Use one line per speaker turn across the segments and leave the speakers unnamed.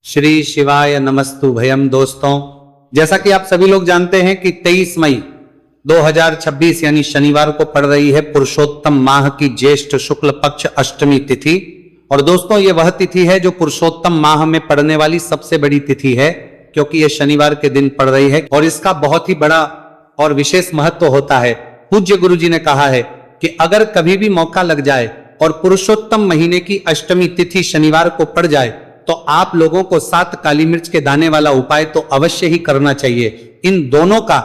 श्री शिवाय नमस्तु भयम। दोस्तों, जैसा कि आप सभी लोग जानते हैं कि 23 मई 2026 यानी शनिवार को पड़ रही है पुरुषोत्तम माह की ज्येष्ठ शुक्ल पक्ष अष्टमी तिथि। और दोस्तों, ये वह तिथि है जो पुरुषोत्तम माह में पड़ने वाली सबसे बड़ी तिथि है, क्योंकि ये शनिवार के दिन पड़ रही है और इसका बहुत ही बड़ा और विशेष महत्व होता है। पूज्य गुरु जी ने कहा है कि अगर कभी भी मौका लग जाए और पुरुषोत्तम महीने की अष्टमी तिथि शनिवार को पड़ जाए तो आप लोगों को 7 काली मिर्च के दाने वाला उपाय तो अवश्य ही करना चाहिए। इन दोनों का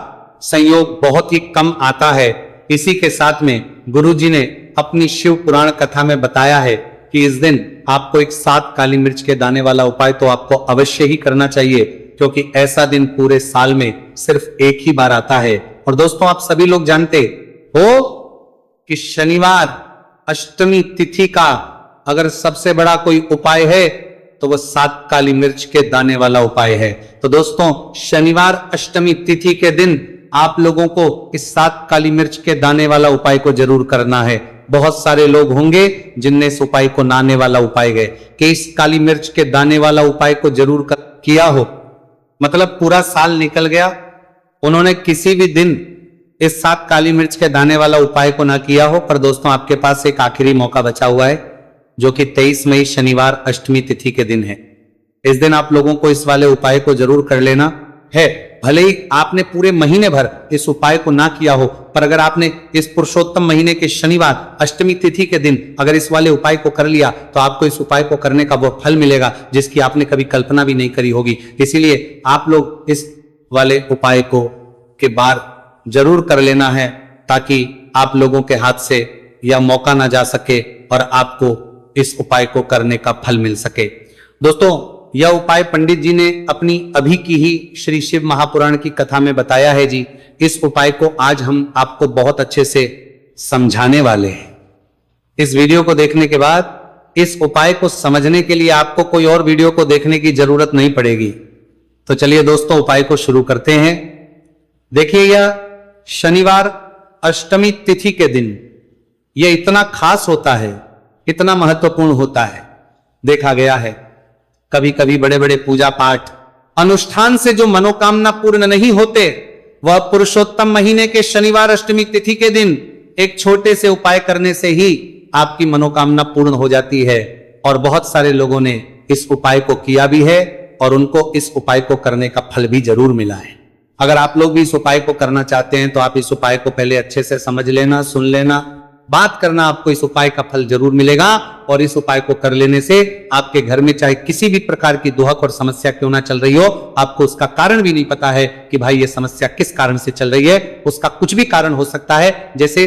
संयोग बहुत ही कम आता है। इसी के साथ में गुरु जी ने अपनी शिव पुराण कथा में बताया है कि इस दिन आपको एक 7 काली मिर्च के दाने वाला उपाय तो आपको अवश्य ही करना चाहिए, क्योंकि ऐसा दिन पूरे साल में सिर्फ एक ही बार आता है। और दोस्तों, आप सभी लोग जानते हो कि शनिवार अष्टमी तिथि का अगर सबसे बड़ा कोई उपाय है तो वह 7 काली मिर्च के दाने वाला उपाय है। तो दोस्तों, शनिवार अष्टमी तिथि के दिन आप लोगों को इस 7 काली मिर्च के दाने वाला उपाय को जरूर करना है। बहुत सारे लोग होंगे जिनने इस उपाय को नाने वाला उपाय गए कि इस काली मिर्च के दाने वाला उपाय को जरूर किया हो, मतलब पूरा साल निकल गया, उन्होंने किसी भी दिन इस 7 काली मिर्च के दाने वाला उपाय को ना किया हो। पर दोस्तों, आपके पास एक आखिरी मौका बचा हुआ है, जो कि 23 मई शनिवार अष्टमी तिथि के दिन है। इस दिन आप लोगों को इस वाले उपाय को जरूर कर लेना है। भले ही आपने पूरे महीने भर इस उपाय को ना किया हो, पर अगर आपने इस पुरुषोत्तम महीने के शनिवार अष्टमी तिथि के दिन अगर इस वाले उपाय को कर लिया तो आपको इस उपाय को करने का वो फल मिलेगा जिसकी आपने कभी कल्पना भी नहीं करी होगी। इसीलिए आप लोग इस वाले उपाय को के बार जरूर कर लेना है, ताकि आप लोगों के हाथ से यह मौका ना जा सके और आपको इस उपाय को करने का फल मिल सके। दोस्तों, यह उपाय पंडित जी ने अपनी अभी की ही श्री शिव महापुराण की कथा में बताया है जी। इस उपाय को आज हम आपको बहुत अच्छे से समझाने वाले हैं। इस वीडियो को देखने के बाद इस उपाय को समझने के लिए आपको कोई और वीडियो को देखने की जरूरत नहीं पड़ेगी। तो चलिए दोस्तों, उपाय को शुरू करते हैं। देखिए, यह शनिवार अष्टमी तिथि के दिन यह इतना खास होता है, इतना महत्वपूर्ण होता है। देखा गया है कभी कभी बड़े बड़े पूजा पाठ अनुष्ठान से जो मनोकामना पूर्ण नहीं होते, वह पुरुषोत्तम महीने के शनिवार अष्टमी तिथि के दिन एक छोटे से उपाय करने से ही आपकी मनोकामना पूर्ण हो जाती है। और बहुत सारे लोगों ने इस उपाय को किया भी है और उनको इस उपाय को करने का फल भी जरूर मिला है। अगर आप लोग भी इस उपाय को करना चाहते हैं तो आप इस उपाय को पहले अच्छे से समझ लेना, सुन लेना, बात करना, आपको इस उपाय का फल जरूर मिलेगा। और इस उपाय को कर लेने से आपके घर में चाहे किसी भी प्रकार की दुहक और समस्या क्यों ना चल रही हो, आपको उसका कारण भी नहीं पता है कि भाई ये समस्या किस कारण से चल रही है। उसका कुछ भी कारण हो सकता है, जैसे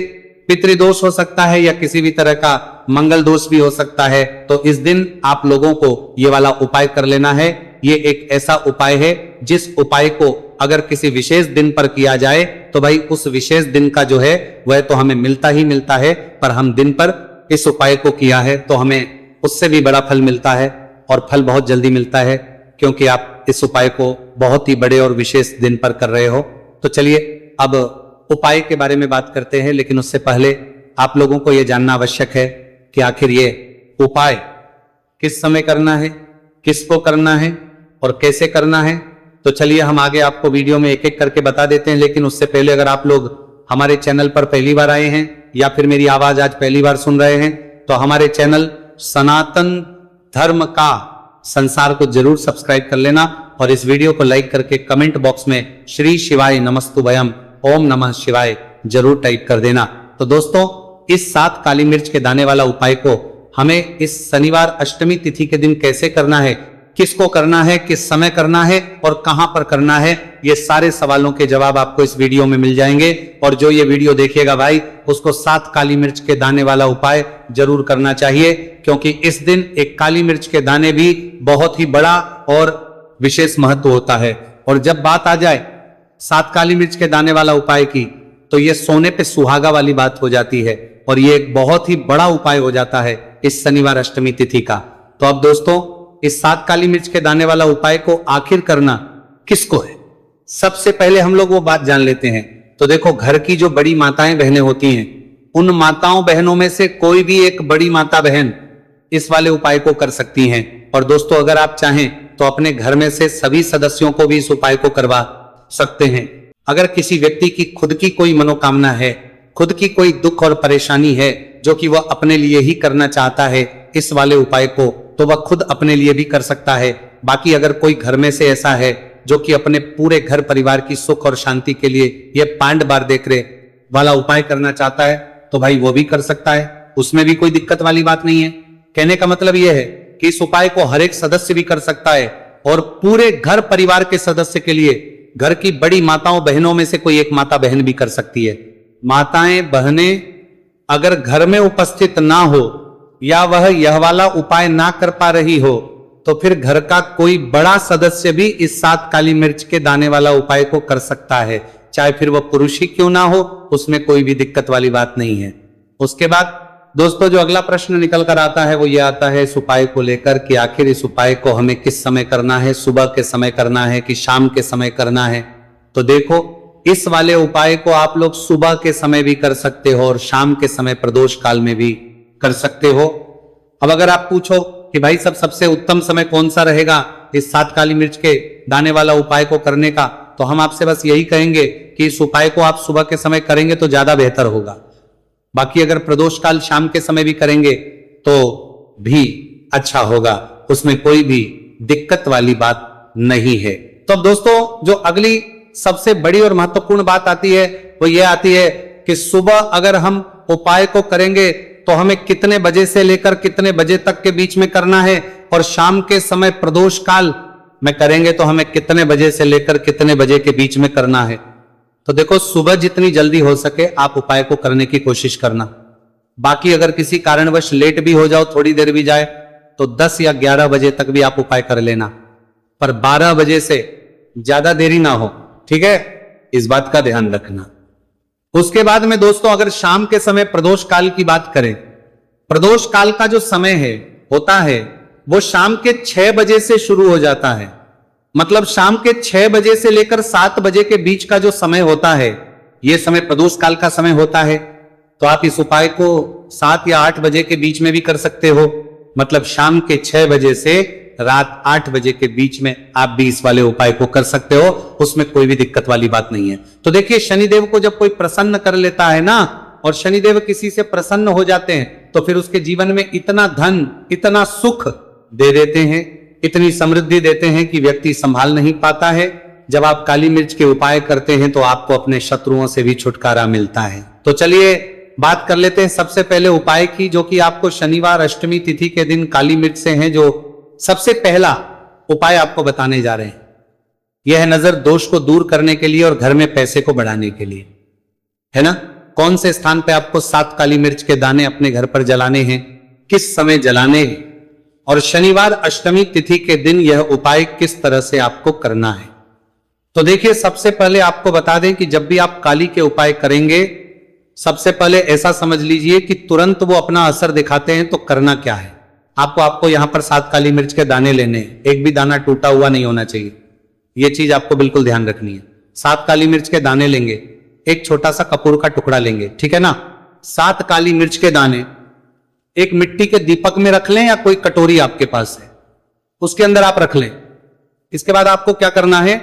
पितृदोष हो सकता है या किसी भी तरह का मंगल दोष भी हो सकता है। तो इस दिन आप लोगों को ये वाला उपाय कर लेना है। ये एक ऐसा उपाय है जिस उपाय को अगर किसी विशेष दिन पर किया जाए तो भाई उस विशेष दिन का जो है वह तो हमें मिलता ही मिलता है, पर हम दिन पर इस उपाय को किया है तो हमें उससे भी बड़ा फल मिलता है और फल बहुत जल्दी मिलता है, क्योंकि आप इस उपाय को बहुत ही बड़े और विशेष दिन पर कर रहे हो। तो चलिए अब उपाय के बारे में बात करते हैं, लेकिन उससे पहले आप लोगों को यह जानना आवश्यक है कि आखिर ये उपाय किस समय करना है, किसको करना है और कैसे करना है। तो चलिए हम आगे आपको वीडियो में एक एक करके बता देते हैं। लेकिन उससे पहले अगर आप लोग हमारे चैनल पर पहली बार आए हैं या फिर मेरी आवाज आज पहली बार सुन रहे हैं तो हमारे चैनल सनातन धर्म का संसार को जरूर सब्सक्राइब कर लेना और इस वीडियो को लाइक करके कमेंट बॉक्स में श्री शिवाय नमस्तुभयम ओम नमः शिवाय जरूर टाइप कर देना। तो दोस्तों, इस 7 काली मिर्च के दाने वाला उपाय को हमें इस शनिवार अष्टमी तिथि के दिन कैसे करना है, किसको करना है, किस समय करना है और कहां पर करना है, ये सारे सवालों के जवाब आपको इस वीडियो में मिल जाएंगे। और जो ये वीडियो देखेगा भाई, उसको 7 काली मिर्च के दाने वाला उपाय जरूर करना चाहिए, क्योंकि इस दिन एक काली मिर्च के दाने भी बहुत ही बड़ा और विशेष महत्व होता है। और जब बात आ जाए 7 काली मिर्च के दाने वाला उपाय की, तो ये सोने पे सुहागा वाली बात हो जाती है और ये एक बहुत ही बड़ा उपाय हो जाता है इस शनिवार अष्टमी तिथि का। तो अब दोस्तों, इस 7 काली मिर्च के दाने वाला उपाय को आखिर करना किसको है, सबसे पहले हम लोग वो बात जान लेते हैं। तो देखो, घर की जो बड़ी माताएं बहनें होती हैं, उन माताओं बहनों में से कोई भी एक बड़ी माता बहन इस वाले उपाय को कर सकती हैं। और दोस्तों, अगर आप चाहें तो अपने घर में से सभी सदस्यों को भी इस उपाय को करवा सकते हैं। अगर किसी व्यक्ति की खुद की कोई मनोकामना है, खुद की कोई दुख और परेशानी है जो कि वह अपने लिए ही करना चाहता है इस वाले उपाय को, तो वह खुद अपने लिए भी कर सकता है। बाकी अगर कोई घर में से ऐसा है जो कि अपने पूरे घर परिवार की सुख और शांति के लिए यह 5 बार देखरे वाला उपाय करना चाहता है तो भाई वो भी कर सकता है, उसमें भी कोई दिक्कत वाली बात नहीं है। कहने का मतलब यह है कि इस उपाय को हर एक सदस्य भी कर सकता है और पूरे घर परिवार के सदस्य के लिए घर की बड़ी माताओं बहनों में से कोई एक माता बहन भी कर सकती है। माताएं बहनें अगर घर में उपस्थित ना हो या वह यह वाला उपाय ना कर पा रही हो तो फिर घर का कोई बड़ा सदस्य भी इस 7 काली मिर्च के दाने वाला उपाय को कर सकता है, चाहे फिर वह पुरुष ही क्यों ना हो, उसमें कोई भी दिक्कत वाली बात नहीं है। उसके बाद दोस्तों जो अगला प्रश्न निकल कर आता है वो ये आता है इस उपाय को लेकर कि आखिर इस उपाय को हमें किस समय करना है, सुबह के समय करना है कि शाम के समय करना है। तो देखो इस वाले उपाय को आप लोग सुबह के समय भी कर सकते हो और शाम के समय प्रदोष काल में भी कर सकते हो। अब अगर आप पूछो कि भाई सबसे उत्तम समय कौन सा रहेगा इस 7 काली मिर्च के दाने वाला उपाय को करने का, तो हम आपसे बस यही कहेंगे कि इस उपाय को आप सुबह के समय करेंगे तो ज्यादा बेहतर होगा। बाकी अगर प्रदोष काल शाम के समय भी करेंगे तो भी अच्छा होगा, उसमें कोई भी दिक्कत वाली बात नहीं है। तो अब दोस्तों जो अगली सबसे बड़ी और महत्वपूर्ण बात आती है वो ये आती है कि सुबह अगर हम उपाय को करेंगे तो हमें कितने बजे से लेकर कितने बजे तक के बीच में करना है, और शाम के समय प्रदोष काल में करेंगे तो हमें कितने बजे से लेकर कितने बजे के बीच में करना है। तो देखो सुबह जितनी जल्दी हो सके आप उपाय को करने की कोशिश करना। बाकी अगर किसी कारणवश लेट भी हो जाओ, थोड़ी देर भी जाए, तो 10 या 11 बजे तक भी आप उपाय कर लेना, पर 12 बजे से ज्यादा देरी ना हो, ठीक है, इस बात का ध्यान रखना। उसके बाद में दोस्तों अगर शाम के समय प्रदोष काल की बात करें, प्रदोष काल का जो समय है होता है वो शाम के 6 बजे से शुरू हो जाता है। मतलब शाम के 6 बजे से लेकर 7 बजे के बीच का जो समय होता है यह समय प्रदोष काल का समय होता है। तो आप इस उपाय को 7 या 8 बजे के बीच में भी कर सकते हो। मतलब शाम के 6 बजे से रात 8 बजे के बीच में आप भी इस वाले उपाय को कर सकते हो, उसमें कोई भी दिक्कत वाली बात नहीं है। तो देखिए शनिदेव को जब कोई प्रसन्न कर लेता है ना, और शनिदेव किसी से प्रसन्न हो जाते हैं तो फिर उसके जीवन में इतना धन, इतना सुख दे देते हैं, इतनी समृद्धि देते हैं कि व्यक्ति संभाल नहीं पाता है। जब आप काली मिर्च के उपाय करते हैं तो आपको अपने शत्रुओं से भी छुटकारा मिलता है। तो चलिए बात कर लेते हैं सबसे पहले उपाय की, जो कि आपको शनिवार अष्टमी तिथि के दिन काली मिर्च से है। जो सबसे पहला उपाय आपको बताने जा रहे हैं यह है नजर दोष को दूर करने के लिए और घर में पैसे को बढ़ाने के लिए, है ना। कौन से स्थान पे आपको 7 काली मिर्च के दाने अपने घर पर जलाने हैं, किस समय जलाने हैं, और शनिवार अष्टमी तिथि के दिन यह उपाय किस तरह से आपको करना है। तो देखिए सबसे पहले आपको बता दें कि जब भी आप काली के उपाय करेंगे सबसे पहले ऐसा समझ लीजिए कि तुरंत वो अपना असर दिखाते हैं। तो करना क्या है, आपको यहां पर 7 काली मिर्च के दाने लेने हैं, एक भी दाना टूटा हुआ नहीं होना चाहिए, यह चीज आपको बिल्कुल ध्यान रखनी है। 7 काली मिर्च के दाने लेंगे, एक छोटा सा कपूर का टुकड़ा लेंगे, ठीक है ना। 7 काली मिर्च के दाने एक मिट्टी के दीपक में रख लें या कोई कटोरी आपके पास है उसके अंदर आप रख लें। इसके बाद आपको क्या करना है,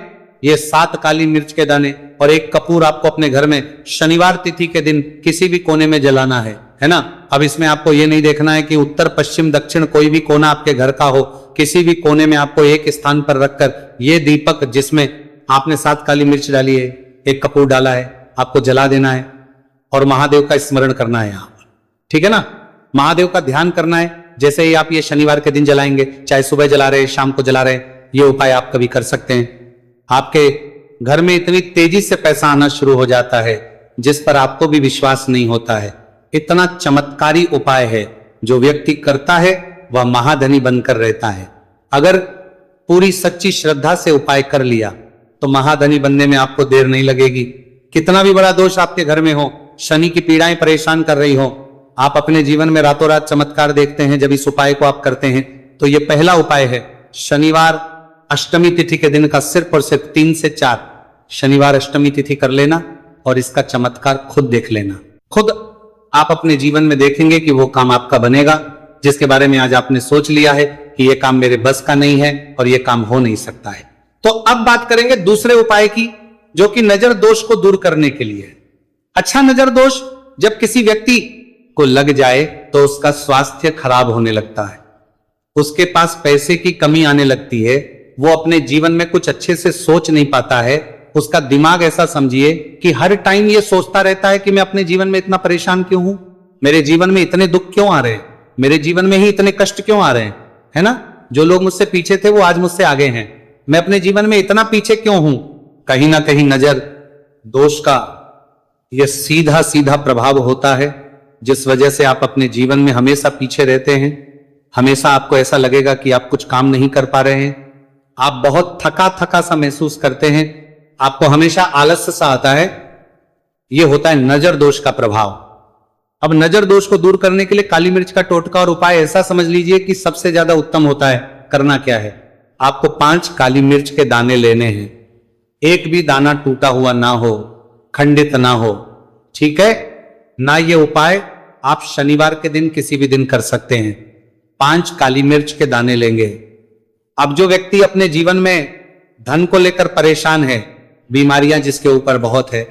ये 7 काली मिर्च के दाने और एक कपूर आपको अपने घर में शनिवार तिथि के दिन किसी भी कोने में जलाना है ना। अब इसमें आपको ये नहीं देखना है कि उत्तर पश्चिम दक्षिण कोई भी कोना आपके घर का हो, किसी भी कोने में आपको एक स्थान पर रखकर ये दीपक जिसमें आपने 7 काली मिर्च डाली है, एक कपूर डाला है, आपको जला देना है और महादेव का स्मरण करना है यहां पर, ठीक है ना। महादेव का ध्यान करना है। जैसे ही आप ये शनिवार के दिन जलाएंगे, चाहे सुबह जला रहे शाम को जला रहे, ये उपाय आप कभी कर सकते हैं। आपके घर में इतनी तेजी से पैसा आना शुरू हो जाता है जिस पर आपको भी विश्वास नहीं होता है। इतना चमत्कारी उपाय है, जो व्यक्ति करता है वह महाधनी बनकर रहता है। अगर पूरी सच्ची श्रद्धा से उपाय कर लिया तो महाधनी बनने में आपको देर नहीं लगेगी। कितना भी बड़ा दोष आपके घर में हो, शनि की पीड़ाएं परेशान कर रही हो, आप अपने जीवन में रातों रात चमत्कार देखते हैं जब इस उपाय को आप करते हैं। तो यह पहला उपाय है, शनिवार अष्टमी तिथि के दिन का सिर्फ और सिर्फ 3 से 4 शनिवार अष्टमी तिथि कर लेना और इसका चमत्कार खुद देख लेना। खुद आप अपने जीवन में देखेंगे कि वो काम आपका बनेगा जिसके बारे में आज आपने सोच लिया है कि ये काम मेरे बस का नहीं है और ये काम हो नहीं सकता है। तो अब बात करेंगे दूसरे उपाय की, जो कि नजर दोष को दूर करने के लिए है। अच्छा, नजर दोष जब किसी व्यक्ति को लग जाए तो उसका स्वास्थ्य खराब होने लगता है, उसके पास पैसे की कमी आने लगती है, वो अपने जीवन में कुछ अच्छे से सोच नहीं पाता है, उसका दिमाग ऐसा समझिए कि हर टाइम ये सोचता रहता है कि मैं अपने जीवन में इतना परेशान क्यों हूं, मेरे जीवन में इतने दुख क्यों आ रहे हैं, मेरे जीवन में ही इतने कष्ट क्यों आ रहे हैं, है ना। जो लोग मुझसे पीछे थे वो आज मुझसे आगे हैं, मैं अपने जीवन में इतना पीछे क्यों हूं। कहीं ना कहीं नजर दोष का यह सीधा सीधा प्रभाव होता है, जिस वजह से आप अपने जीवन में हमेशा पीछे रहते हैं। हमेशा आपको ऐसा लगेगा कि आप कुछ काम नहीं कर पा रहे हैं, आप बहुत थका थका सा महसूस करते हैं, आपको हमेशा आलस्य सा आता है। यह होता है नजर दोष का प्रभाव। अब नजर दोष को दूर करने के लिए काली मिर्च का टोटका और उपाय ऐसा समझ लीजिए कि सबसे ज्यादा उत्तम होता है। करना क्या है, आपको 5 काली मिर्च के दाने लेने हैं, एक भी दाना टूटा हुआ ना हो, खंडित ना हो, ठीक है ना। ये उपाय आप शनिवार के दिन किसी भी दिन कर सकते हैं। 5 काली मिर्च के दाने लेंगे। अब जो व्यक्ति अपने जीवन में धन को लेकर परेशान है, बीमारियां जिसके ऊपर बहुत है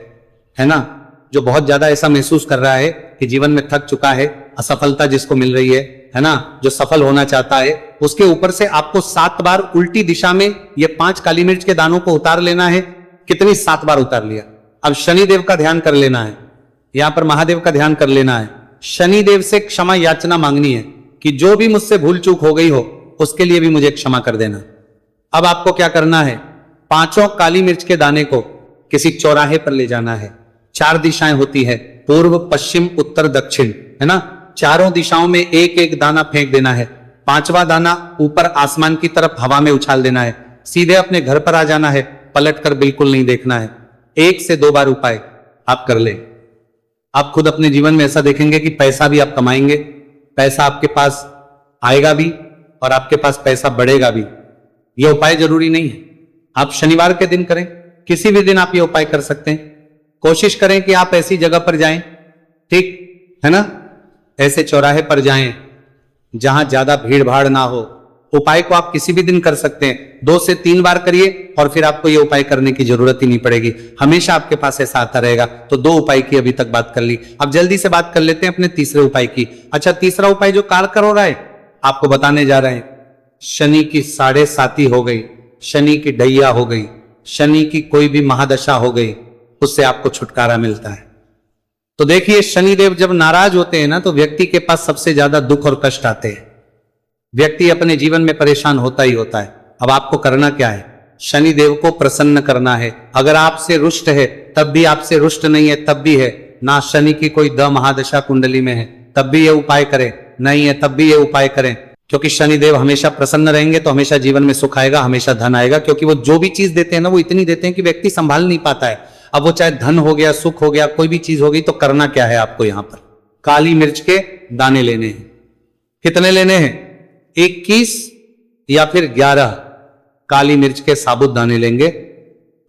ना, जो बहुत ज्यादा ऐसा महसूस कर रहा है कि जीवन में थक चुका है, असफलता जिसको मिल रही है ना, जो सफल होना चाहता है, उसके ऊपर से आपको 7 बार उल्टी दिशा में ये 5 काली मिर्च के दानों को उतार लेना है। कितनी? 7 बार उतार लिया। अब शनिदेव का ध्यान कर लेना है, यहां पर महादेव का ध्यान कर लेना है, शनिदेव से क्षमा याचना मांगनी है कि जो भी मुझसे भूल चूक हो गई हो उसके लिए भी मुझे क्षमा कर देना। अब आपको क्या करना है, 5 काली मिर्च के दाने को किसी चौराहे पर ले जाना है। 4 दिशाएं होती है, पूर्व पश्चिम उत्तर दक्षिण, है ना। चारों दिशाओं में एक एक दाना फेंक देना है। 5वां दाना ऊपर आसमान की तरफ हवा में उछाल देना है। सीधे अपने घर पर आ जाना है, पलट कर बिल्कुल नहीं देखना है। 1 से 2 बार उपाय आप कर ले। आप खुद अपने जीवन में ऐसा देखेंगे कि पैसा भी आप कमाएंगे, पैसा आपके पास आएगा भी और आपके पास पैसा बढ़ेगा भी। यह उपाय जरूरी नहीं है आप शनिवार के दिन करें, किसी भी दिन आप ये उपाय कर सकते हैं। कोशिश करें कि आप ऐसी जगह पर जाएं, ठीक है ना, ऐसे चौराहे पर जाएं जहां ज्यादा भीड़ भाड़ ना हो। उपाय को आप किसी भी दिन कर सकते हैं, 2 से 3 बार करिए और फिर आपको ये उपाय करने की जरूरत ही नहीं पड़ेगी, हमेशा आपके पास ऐसा आता रहेगा। तो 2 उपाय की अभी तक बात कर ली। अब जल्दी से बात कर लेते हैं अपने तीसरे उपाय की। अच्छा, तीसरा उपाय जो कारगर हो रहा है आपको बताने जा रहे हैं। शनि की 7.5 हो गई, शनि की ढैया हो गई, शनि की कोई भी महादशा हो गई, उससे आपको छुटकारा मिलता है। तो देखिए, शनिदेव जब नाराज होते हैं ना तो व्यक्ति के पास सबसे ज्यादा दुख और कष्ट आते हैं। व्यक्ति अपने जीवन में परेशान होता ही होता है। अब आपको करना क्या है, शनिदेव को प्रसन्न करना है। अगर आपसे रुष्ट है तब भी, आपसे रुष्ट नहीं है तब भी है ना, शनि की कोई द महादशा कुंडली में है तब भी ये उपाय करें, नहीं है तब भी ये उपाय करें, क्योंकि शनिदेव हमेशा प्रसन्न रहेंगे तो हमेशा जीवन में सुख आएगा, हमेशा धन आएगा। क्योंकि वो जो भी चीज देते हैं ना वो इतनी देते हैं कि व्यक्ति संभाल नहीं पाता है। अब वो चाहे धन हो गया, सुख हो गया, कोई भी चीज हो गई। तो करना क्या है आपको, यहां पर काली मिर्च के दाने लेने हैं। कितने लेने हैं, 21 या फिर 11 काली मिर्च के साबुत दाने लेंगे।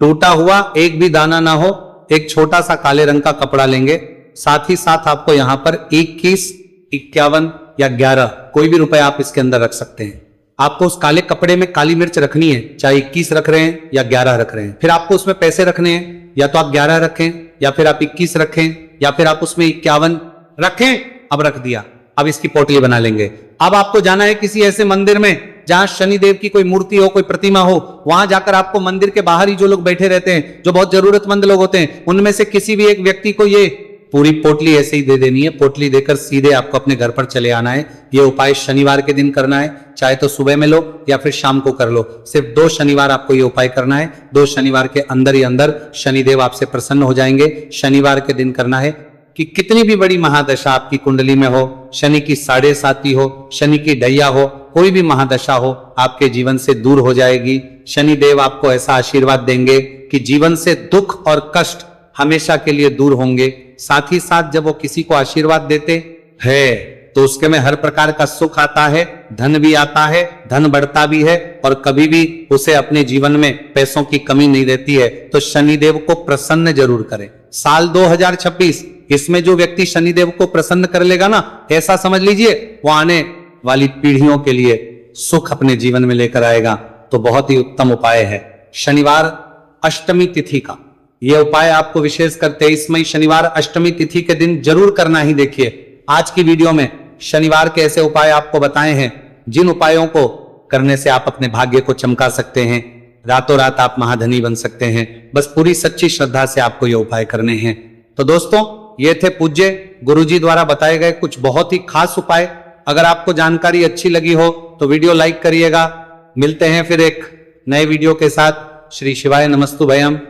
टूटा हुआ एक भी दाना ना हो, एक छोटा सा काले रंग का कपड़ा लेंगे। साथ ही साथ आपको यहां पर 21, 51 या 11 कोई भी रुपए आप इसके अंदर रख सकते हैं। आपको उस काले कपड़े में काली मिर्च रखनी है, चाहे 21 रख रहे हैं या 11 रख रहे हैं। फिर आपको उसमें पैसे रखने हैं, या तो आप 11 रखें या फिर आप 21 रखें या फिर आप उसमें 51 रखें। अब रख दिया, अब इसकी पोटली बना लेंगे। अब आपको जाना है किसी ऐसे मंदिर में जहां शनिदेव की कोई मूर्ति हो, कोई प्रतिमा हो। वहां जाकर आपको मंदिर के बाहर ही जो लोग बैठे रहते हैं, जो बहुत जरूरतमंद लोग होते हैं, उनमें से किसी भी एक व्यक्ति को ये पूरी पोटली ऐसे ही दे देनी है। पोटली देकर सीधे आपको अपने घर पर चले आना है। यह उपाय शनिवार के दिन करना है, चाहे तो सुबह में लो या फिर शाम को कर लो। सिर्फ 2 शनिवार आपको यह उपाय करना है। 2 शनिवार के अंदर ही अंदर शनिदेव आपसे प्रसन्न हो जाएंगे। शनिवार के दिन करना है कि कितनी भी बड़ी महादशा आपकी कुंडली में हो, शनि की 7.5 हो, शनि की ढैया हो, कोई भी महादशा हो, आपके जीवन से दूर हो जाएगी। शनिदेव आपको ऐसा आशीर्वाद देंगे कि जीवन से दुख और कष्ट हमेशा के लिए दूर होंगे। साथ ही साथ जब वो किसी को आशीर्वाद देते हैं तो उसके में हर प्रकार का सुख आता है, धन भी आता है, धन बढ़ता भी है और कभी भी उसे अपने जीवन में पैसों की कमी नहीं रहती है। तो शनिदेव को प्रसन्न जरूर करें। साल 2026 इसमें जो व्यक्ति शनिदेव को प्रसन्न कर लेगा ना, ऐसा समझ लीजिए वो आने वाली पीढ़ियों के लिए सुख अपने जीवन में लेकर आएगा। तो बहुत ही उत्तम उपाय है शनिवार अष्टमी तिथि का। यह उपाय आपको विशेषकर 23 मई शनिवार अष्टमी तिथि के दिन जरूर करना ही। देखिए आज की वीडियो में शनिवार के ऐसे उपाय आपको बताए हैं जिन उपायों को करने से आप अपने भाग्य को चमका सकते हैं, रातों रात आप महाधनी बन सकते हैं। बस पूरी सच्ची श्रद्धा से आपको ये उपाय करने हैं। तो दोस्तों ये थे पूज्य गुरुजी द्वारा बताए गए कुछ बहुत ही खास उपाय। अगर आपको जानकारी अच्छी लगी हो तो वीडियो लाइक करिएगा। मिलते हैं फिर एक नए वीडियो के साथ। श्री शिवाय नमस्तु भयम।